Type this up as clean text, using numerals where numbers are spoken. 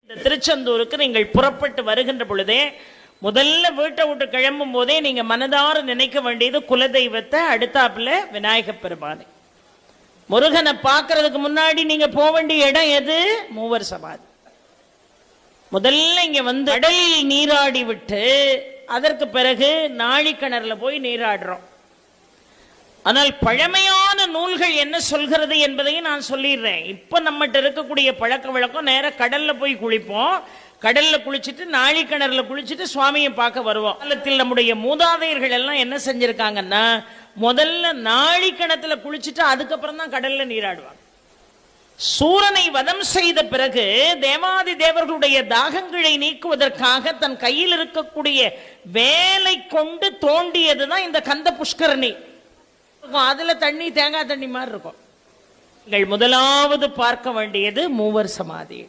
இந்த திருச்செந்தூருக்கு நீங்கள் புறப்பட்டு வருகின்ற பொழுதே முதல்ல வீட்டை விட்டு கிளம்பும் போதே நீங்க மனதார நினைக்க வேண்டியது குலதெய்வத்தை, அடுத்தாப்புல விநாயகப் பெருமானை. முருகனை பார்க்கறதுக்கு முன்னாடி நீங்க போக வேண்டிய இடம் எது? மூவர் சமாதி. முதல்ல இங்க வந்து கடல் நீராடி விட்டு அதற்கு பிறகு நாழிக்கிணறுல போய் நீராடுறோம். ஆனால் பழமையான நூல்கள் என்ன சொல்கிறது என்பதையும் நான் சொல்லிடுறேன். இப்ப நம்மகிட்ட இருக்கக்கூடிய பழக்க வழக்கம் நேர கடல்ல போய் குளிப்போம். கடல்ல குளிச்சுட்டு நாழிக்கிணறுல குளிச்சுட்டு சுவாமியை பார்க்க வருவோம். காலத்தில் நம்முடைய மூதாதையர்கள் எல்லாம் என்ன செஞ்சிருக்காங்கன்னா, முதல்ல நாழிக்கிணத்துல குளிச்சுட்டு அதுக்கப்புறம் தான் கடல்ல நீராடுவாங்க. சூரனை வதம் செய்த பிறகு தேவாதி தேவர்களுடைய தாகங்களை நீக்குவதற்காக தன் கையில் இருக்கக்கூடிய வேலை கொண்டு தோண்டியதுதான் இந்த கந்த புஷ்கரணி. அதுல தண்ணி தேங்காய் தண்ணி மாதிரி இருக்கும். நீங்கள் முதலாவது பார்க்க வேண்டியது மூவர் சமாதி.